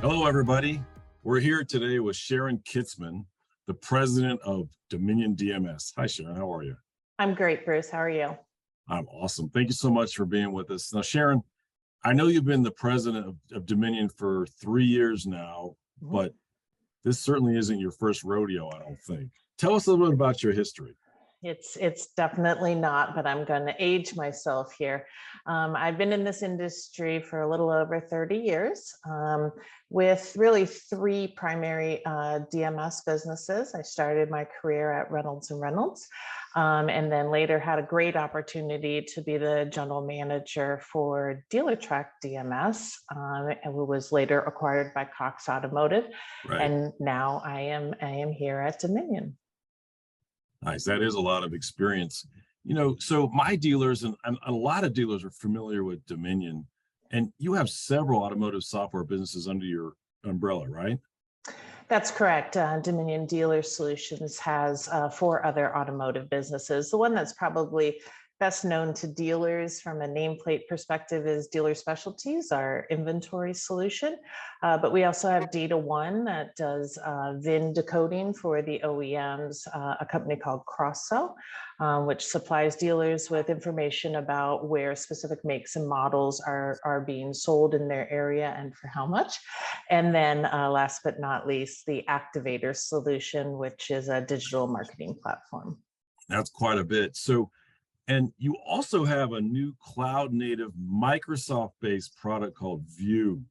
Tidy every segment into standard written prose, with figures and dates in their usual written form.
Hello, everybody. We're here today with Sharon Kitzman, the president of Dominion DMS. Hi, Sharon. How are you? I'm great, Bruce. How are you? I'm awesome. Thank you so much for being with us. Now, Sharon, I know you've been the president of Dominion for 3 years now, but this certainly isn't your first rodeo, I don't think. Tell us a little bit about your history. It's definitely not, but I'm going to age myself here. I've been in this industry for a little over 30 years with really three primary DMS businesses. I started my career at Reynolds and Reynolds, and then later had a great opportunity to be the general manager for Dealertrack DMS, and was later acquired by Cox Automotive. Right. And now I am here at Dominion. Nice. That is a lot of experience. So my dealers and a lot of dealers are familiar with Dominion, and you have several automotive software businesses under your umbrella, right? That's correct. Dominion Dealer Solutions has 4 other automotive businesses. The one that's probably best known to dealers from a nameplate perspective is Dealer Specialties, our inventory solution. But we also have Data One that does VIN decoding for the OEMs, a company called CrossSell, which supplies dealers with information about where specific makes and models are being sold in their area and for how much. And then last but not least, the Activator solution, which is a digital marketing platform. That's quite a bit. And you also have a new cloud native Microsoft-based product called View.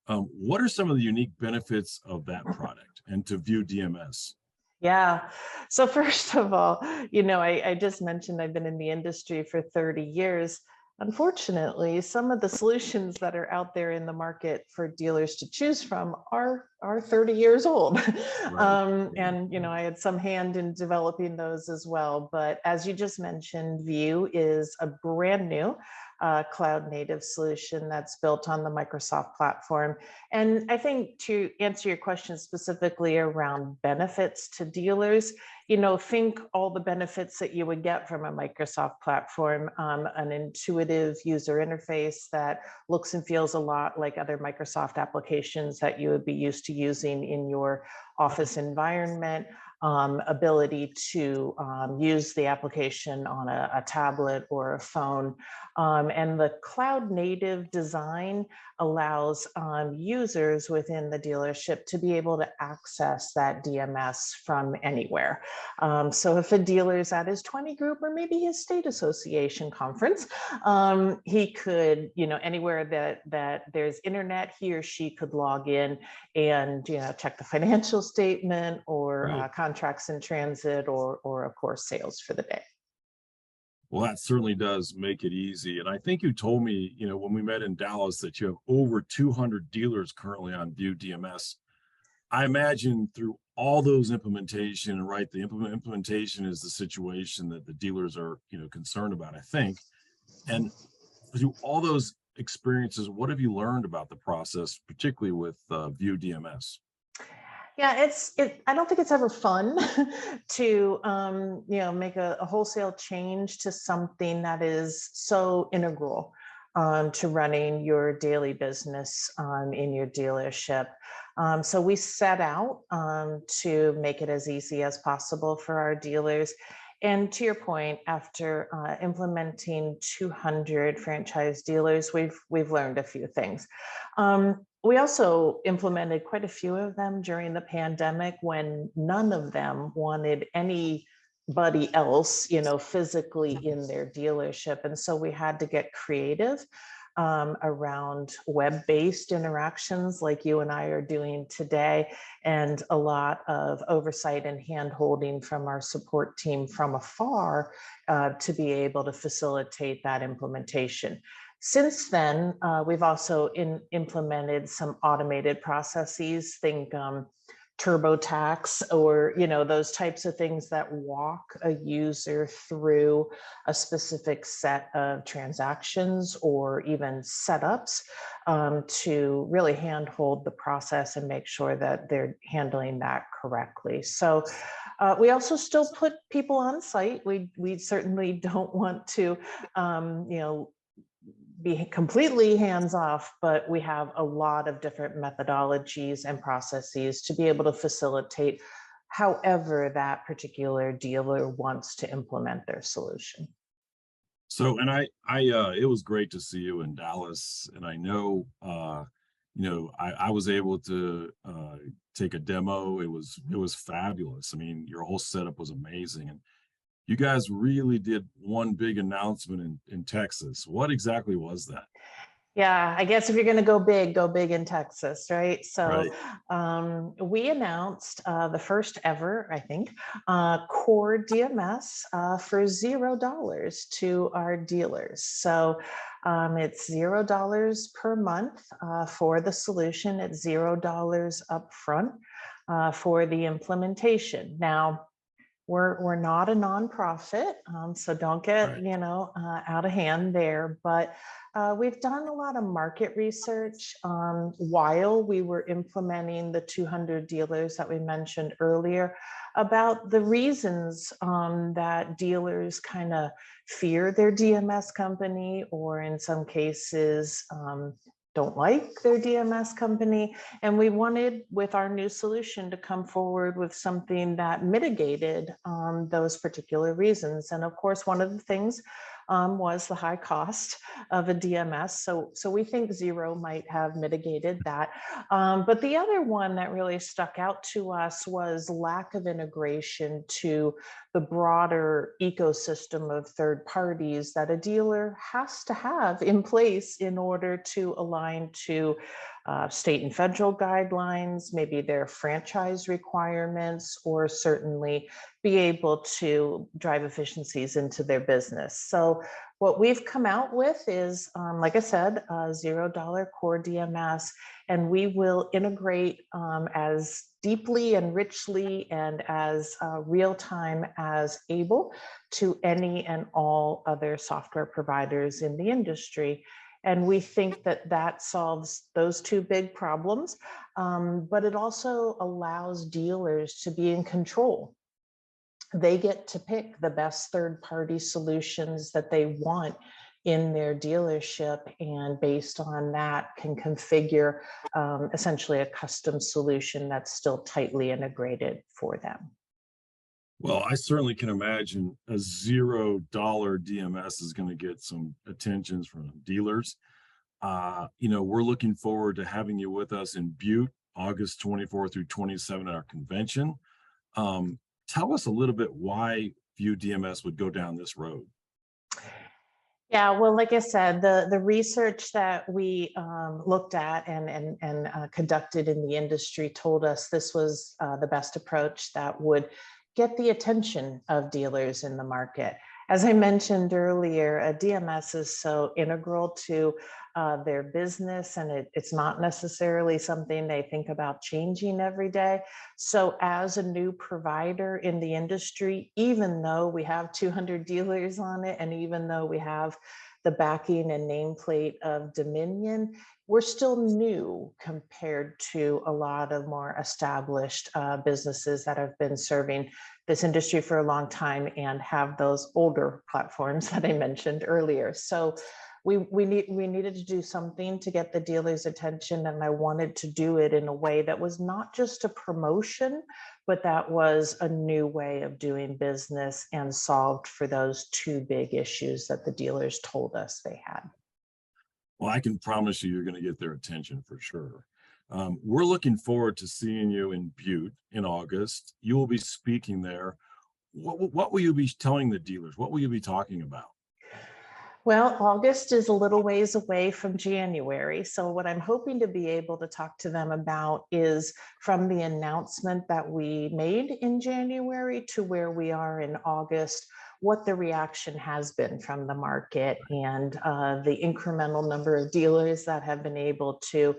What are some of the unique benefits of that product and to View DMS? Yeah. So first of all, I just mentioned I've been in the industry for 30 years. Unfortunately, some of the solutions that are out there in the market for dealers to choose from are 30 years old. Right. And I had some hand in developing those as well. But as you just mentioned, View is a brand new cloud native solution that's built on the Microsoft platform. And I think to answer your question specifically around benefits to dealers, think all the benefits that you would get from a Microsoft platform, an intuitive user interface that looks and feels a lot like other Microsoft applications that you would be used to using in your office environment, ability to use the application on a tablet or a phone. And the cloud native design allows users within the dealership to be able to access that DMS from anywhere. So if a dealer is at his 20 group or maybe his state association conference, he could, anywhere that there's internet, he or she could log in and, check the financial statement or contracts in transit or of course, sales for the day. Well, that certainly does make it easy. And I think you told me, when we met in Dallas, that you have over 200 dealers currently on View DMS. I imagine through all those implementation, right? The implementation is the situation that the dealers are, concerned about, I think. And through all those experiences, what have you learned about the process, particularly with View DMS? Yeah, I don't think it's ever fun to make a wholesale change to something that is so integral to running your daily business in your dealership. So we set out to make it as easy as possible for our dealers. And to your point, after implementing 200 franchise dealers, we've learned a few things. We also implemented quite a few of them during the pandemic when none of them wanted anybody else, physically in their dealership. And so we had to get creative around web-based interactions like you and I are doing today, and a lot of oversight and hand-holding from our support team from afar to be able to facilitate that implementation. Since then, we've also implemented some automated processes, think TurboTax or those types of things that walk a user through a specific set of transactions or even setups to really handhold the process and make sure that they're handling that correctly. So we also still put people on site. We certainly don't want to be completely hands off, but we have a lot of different methodologies and processes to be able to facilitate however that particular dealer wants to implement their solution. So, and it was great to see you in Dallas, and I know, I was able to take a demo. It was fabulous. I mean, your whole setup was amazing, and you guys really did one big announcement in Texas. What exactly was that? Yeah, I guess if you're going to go big in Texas, right? So Right. we announced the first ever, I think, core DMS for $0 to our dealers. So it's $0 per month for the solution. It's $0 upfront for the implementation. Now, we're not a nonprofit, so don't get Right. out of hand there. But we've done a lot of market research while we were implementing the 200 dealers that we mentioned earlier about the reasons that dealers kind of fear their DMS company, or in some cases don't like their DMS company. And we wanted, with our new solution, to come forward with something that mitigated those particular reasons. And of course, one of the things was the high cost of a DMS. So we think zero might have mitigated that. But the other one that really stuck out to us was lack of integration to the broader ecosystem of third parties that a dealer has to have in place in order to align to state and federal guidelines, maybe their franchise requirements, or certainly be able to drive efficiencies into their business. So what we've come out with is, like I said, a $0 core DMS, and we will integrate as deeply and richly and as real time as able to any and all other software providers in the industry. And we think that that solves those two big problems, but it also allows dealers to be in control. They get to pick the best third-party solutions that they want in their dealership, and based on that can configure essentially a custom solution that's still tightly integrated for them. Well, I certainly can imagine a $0 DMS is going to get some attentions from dealers. We're looking forward to having you with us in Butte, August 24 through 27 at our convention. Tell us a little bit why View DMS would go down this road. Yeah, well, like I said, the research that we looked at and conducted in the industry told us this was the best approach that would get the attention of dealers in the market. As I mentioned earlier, a DMS is so integral to their business, and it's not necessarily something they think about changing every day. So as a new provider in the industry, even though we have 200 dealers on it, and even though we have the backing and nameplate of Dominion, we're still new compared to a lot of more established businesses that have been serving this industry for a long time and have those older platforms that I mentioned earlier. So we needed to do something to get the dealers' attention, and I wanted to do it in a way that was not just a promotion, but that was a new way of doing business and solved for those two big issues that the dealers told us they had. Well, I can promise you, you're going to get their attention for sure. We're looking forward to seeing you in Butte in August. You will be speaking there. What will you be telling the dealers? What will you be talking about? Well, August is a little ways away from January. So what I'm hoping to be able to talk to them about is from the announcement that we made in January to where we are in August, what the reaction has been from the market, and the incremental number of dealers that have been able to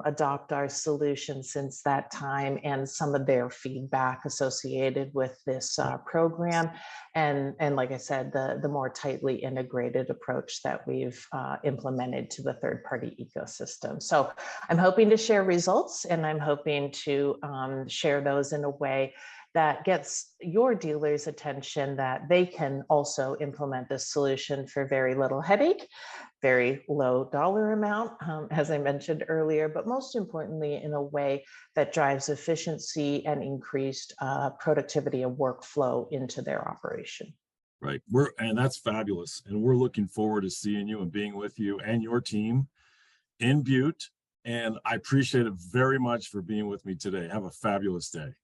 adopt our solution since that time, and some of their feedback associated with this program. And like I said, the more tightly integrated approach that we've implemented to the third-party ecosystem. So I'm hoping to share results, and I'm hoping to share those in a way that gets your dealer's attention that they can also implement this solution for very little headache, very low dollar amount, as I mentioned earlier, but most importantly, in a way that drives efficiency and increased productivity and workflow into their operation. Right. And that's fabulous. And we're looking forward to seeing you and being with you and your team in Butte. And I appreciate it very much for being with me today. Have a fabulous day.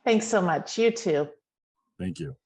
Thanks so much. You too. Thank you.